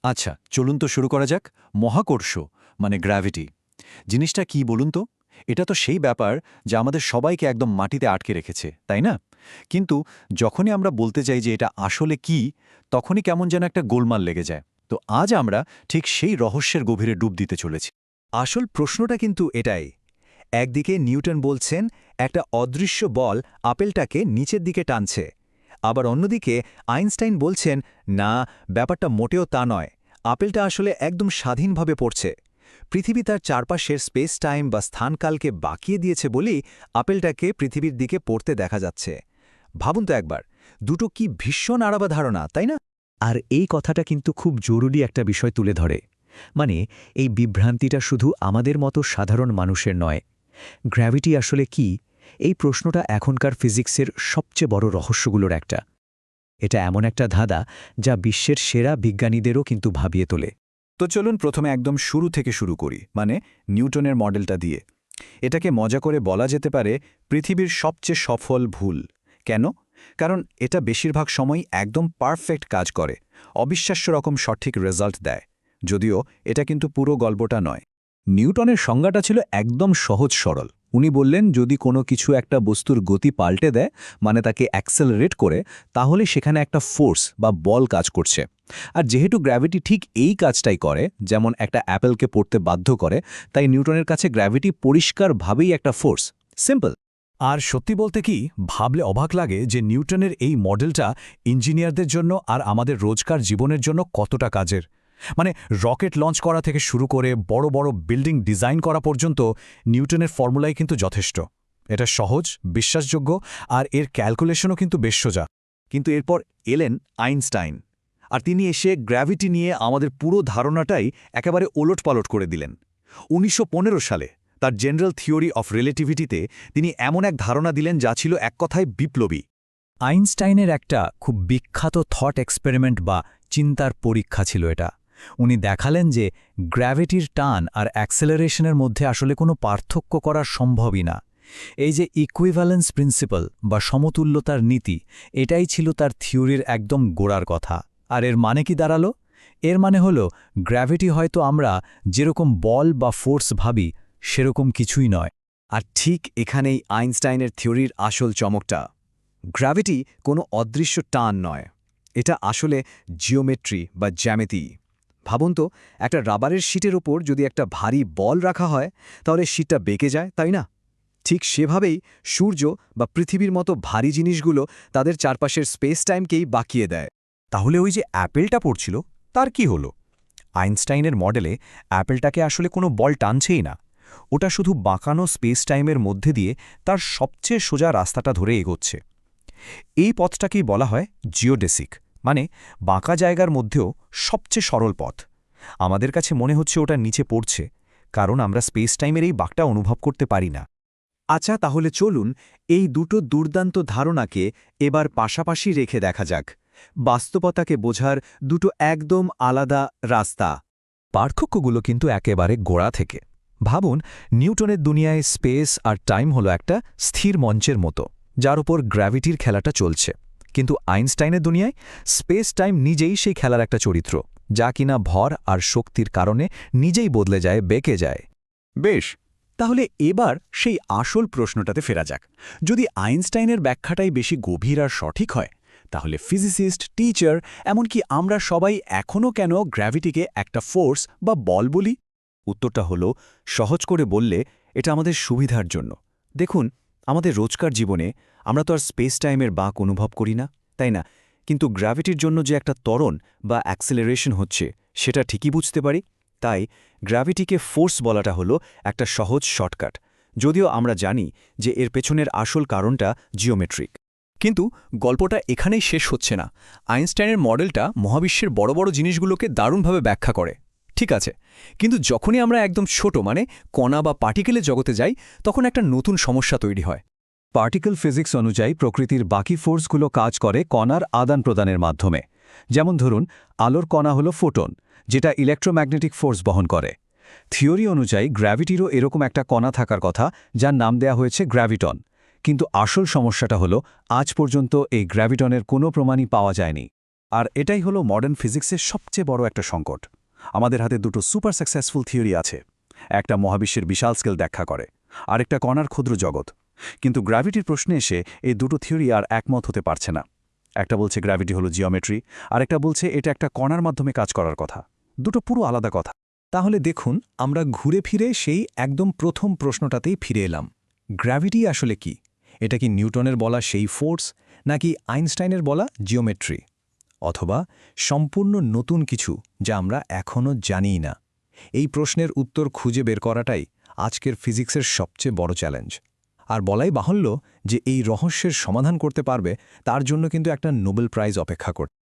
আচ্ছা, চলুন তো শুরু করা যাক। মহাকর্ষ মানে গ্র্যাভিটি জিনিসটা কি বলুন তো? এটা তো সেই ব্যাপার যা আমাদের সবাইকে একদম মাটিতে আটকে রেখেছে, তাই না? কিন্তু যখনই আমরা বলতে চাই যে এটা আসলে কি, তখনই কেমন যেন একটা গোলমাল লেগে যায়। তো আজ আমরা ঠিক সেই রহস্যের গভীরে ডুব দিতে চলেছি। আসল প্রশ্নটা কিন্তু এটাই। একদিকে নিউটন বলছেন একটা অদৃশ্য বল আপেলটাকে নিচের দিকে টানছে, আবার অন্যদিকে আইনস্টাইন বলছেন না, ব্যাপারটা মোটেও তা নয়, আপেলটা আসলে একদম স্বাধীনভাবে পড়ছে। পৃথিবী তার চারপাশের স্পেস টাইম বা স্থানকালকে বাঁকিয়ে দিয়েছে বলেই আপেলটাকে পৃথিবীর দিকে পড়তে দেখা যাচ্ছে। ভাবুন তো একবার, দুটো কি ভীষণ আলাদা ধারণা, তাই না? আর এই কথাটা কিন্তু খুব জরুরি একটা বিষয় তুলে ধরে। মানে এই বিভ্রান্তিটা শুধু আমাদের মতো সাধারণ মানুষের নয়। গ্র্যাভিটি আসলে কি, এই প্রশ্নটা এখনকার ফিজিক্সের সবচেয়ে বড় রহস্যগুলোর একটা। এটা এমন একটা ধাঁধা যা বিশ্বের সেরা বিজ্ঞানীদেরও কিন্তু ভাবিয়ে তোলে। তো চলুন প্রথমে একদম শুরু থেকে শুরু করি, মানে নিউটনের মডেলটা দিয়ে। এটাকে মজা করে বলা যেতে পারে পৃথিবীর সবচেয়ে সফল ভুল। কেন? কারণ এটা বেশিরভাগ সময় একদম পারফেক্ট কাজ করে, অবিশ্বাস্য রকম সঠিক রেজাল্ট দেয়। যদিও এটা কিন্তু পুরো গল্পটা নয়। নিউটনের সংজ্ঞাটা ছিল একদম সহজ সরল। উনি বললেন যদি কোনো কিছু একটা বস্তুর গতি পাল্টে দেয়, মানে তাকে অ্যাক্সেলারেট করে, তাহলে সেখানে একটা ফোর্স বা বল কাজ করছে। আর যেহেতু গ্র্যাভিটি ঠিক এই কাজটাই করে, যেমন একটা অ্যাপেলকে পড়তে বাধ্য করে, তাই নিউটনের কাছে গ্র্যাভিটি পরিষ্কারভাবেই একটা ফোর্স। সিম্পল। আর সত্যি বলতে কি, ভাবলে অবাক লাগে যে নিউটনের এই মডেলটা ইঞ্জিনিয়ারদের জন্য আর আমাদের রোজকার জীবনের জন্য কতটা কাজের। মানে রকেট লঞ্চ করা থেকে শুরু করে বড় বড় বিল্ডিং ডিজাইন করা পর্যন্ত নিউটনের ফর্মুলাই কিন্তু যথেষ্ট। এটা সহজ, বিশ্বাসযোগ্য, আর এর ক্যালকুলেশনও কিন্তু বেশ সোজা। কিন্তু এরপর এলেন আইনস্টাইন, আর তিনি এসে গ্র্যাভিটি নিয়ে আমাদের পুরো ধারণাটাই একেবারে ওলটপালট করে দিলেন। ১৯১৫ সালে তার জেনারেল থিওরি অফ রিলেটিভিটিতে তিনি এমন এক ধারণা দিলেন যা ছিল এক কথায় বিপ্লবী। আইনস্টাইনের একটা খুব বিখ্যাত থট এক্সপেরিমেন্ট বা চিন্তার পরীক্ষা ছিল এটা। উনি দেখালেন যে গ্র্যাভিটির টান আর অ্যাক্সেলারেশনের মধ্যে আসলে কোনো পার্থক্য করা সম্ভবই না। এই যে ইকুইভ্যালেন্স প্রিন্সিপাল বা সমতুল্যতার নীতি, এটাই ছিল তার থিওরির একদম গোড়ার কথা। আর এর মানে কি দাঁড়ালো? এর মানে হলো গ্র্যাভিটি হয়তো আমরা যেরকম বল বা ফোর্স ভাবি সেরকম কিছুই নয়। আর ঠিক এখানেই আইনস্টাইনের থিওরির আসল চমকটা। গ্র্যাভিটি কোনো অদৃশ্য টান নয়, এটা আসলে জিওমেট্রি বা জ্যামিতি। ভাবুন তো, একটা রাবারের শিটের ওপর যদি একটা ভারী বল রাখা হয়, তাহলে শিটটা বেঁকে যায়, তাই না? ঠিক সেভাবেই সূর্য বা পৃথিবীর মতো ভারী জিনিসগুলো তাদের চারপাশের স্পেস টাইমকেই বাঁকিয়ে দেয়। তাহলে ওই যে অ্যাপেলটা পড়ছিল, তার কি হলো? আইনস্টাইনের মডেলে অ্যাপেলটাকে আসলে কোনো বল টানছেই না। ওটা শুধু বাঁকানো স্পেস টাইমের মধ্যে দিয়ে তার সবচেয়ে সোজা রাস্তাটা ধরে এগোচ্ছে। এই পথটাকেই বলা হয় জিওডেসিক, মানে বাঁকা জায়গার মধ্যেও সবচেয়ে সরল পথ। আমাদের কাছে মনে হচ্ছে ওটা নিচে পড়ছে, কারণ আমরা স্পেস টাইমের এই বাঁকটা অনুভব করতে পারি না। আচ্ছা, তাহলে চলুন এই দুটো দুর্দান্ত ধারণাকে এবার পাশাপাশি রেখে দেখা যাক। বাস্তবতাকে বোঝার দুটো একদম আলাদা রাস্তা। পার্থক্যগুলো কিন্তু একেবারে গোড়া থেকে। ভাবুন, নিউটনের দুনিয়ায় স্পেস আর টাইম হলো একটা স্থির মঞ্চের মতো, যার উপর গ্র্যাভিটির খেলাটা চলছে। কিন্তু আইনস্টাইনের দুনিয়ায় স্পেস টাইম নিজেই সেই খেলার একটা চরিত্র, যা কিনা ভর আর শক্তির কারণে নিজেই বদলে যায়, বেঁকে যায়। বেশ, তাহলে এবার সেই আসল প্রশ্নটাতে ফেরা যাক। যদি আইনস্টাইনের ব্যাখ্যাটাই বেশি গভীর আর সঠিক হয়, তাহলে ফিজিসিস্ট, টিচার, এমনকি আমরা সবাই এখনও কেন গ্র্যাভিটিকে একটা ফোর্স বা বল বলি? উত্তরটা হলো, সহজ করে বললে, এটা আমাদের সুবিধার জন্য। দেখুন, আমাদের রোজকার জীবনে আমরা তো আর স্পেস টাইমের বাঁক অনুভব করি না, তাই না? কিন্তু গ্র্যাভিটির জন্য যে একটা ত্বরণ বা অ্যাক্সেলারেশন হচ্ছে, সেটা ঠিকই বুঝতে পারি। তাই গ্র্যাভিটিকে ফোর্স বলাটা হলো একটা সহজ শর্টকাট, যদিও আমরা জানি যে এর পেছনের আসল কারণটা জিওমেট্রিক। কিন্তু গল্পটা এখানেই শেষ হচ্ছে না। আইনস্টাইনের মডেলটা মহাবিশ্বের বড় বড় জিনিসগুলোকে দারুণভাবে ব্যাখ্যা করে, ঠিক আছে। কিন্তু যখনই আমরা একদম ছোট, মানে কণা বা পার্টিকেলের জগতে যাই, তখন একটা নতুন সমস্যা তৈরি হয়। পার্টিকেল ফিজিক্স অনুযায়ী প্রকৃতির বাকি ফোর্সগুলো কাজ করে কণার আদান প্রদানের মাধ্যমে। যেমন ধরুন, আলোর কণা হলো ফোটন, যেটা ইলেকট্রোম্যাগনেটিক ফোর্স বহন করে। থিওরি অনুযায়ী গ্র্যাভিটিরও এরকম একটা কণা থাকার কথা, যার নাম দেয়া হয়েছে গ্র্যাভিটন। কিন্তু আসল সমস্যাটা হলো, আজ পর্যন্ত এই গ্র্যাভিটনের কোনো প্রমাণই পাওয়া যায়নি। আর এটাই হলো মডার্ন ফিজিক্সের সবচেয়ে বড় একটা সংকট। আমাদের হাতে দুটো সুপার সাকসেসফুল থিওরি আছে। একটা মহাবিশ্বের বিশাল স্কেল ব্যাখ্যা করে, আরেকটা কণার ক্ষুদ্র জগৎ। কিন্তু গ্র্যাভিটির প্রশ্নে এসে এই দুটো থিওরি আর একমত হতে পারছে না। একটা বলছে গ্র্যাভিটি হলো জিওমেট্রি, আরেকটা বলছে এটা একটা কণার মাধ্যমে কাজ করার কথা। দুটো পুরো আলাদা কথা। তাহলে দেখুন, আমরা ঘুরে ফিরে সেই একদম প্রথম প্রশ্নটাতেই ফিরে এলাম। গ্র্যাভিটি আসলে কি? এটা কি নিউটনের বলা সেই ফোর্স, নাকি আইনস্টাইনের বলা জিওমেট্রি, অথবা সম্পূর্ণ নতুন কিছু যা আমরা এখনও জানিই না? এই প্রশ্নের উত্তর খুঁজে বের করাটাই আজকের ফিজিক্সের সবচেয়ে বড় চ্যালেঞ্জ। আর বলাই বাহুল্য যে এই রহস্যের সমাধান করতে পারবে তার জন্য কিন্তু একটা নোবেল প্রাইজ অপেক্ষা করছে।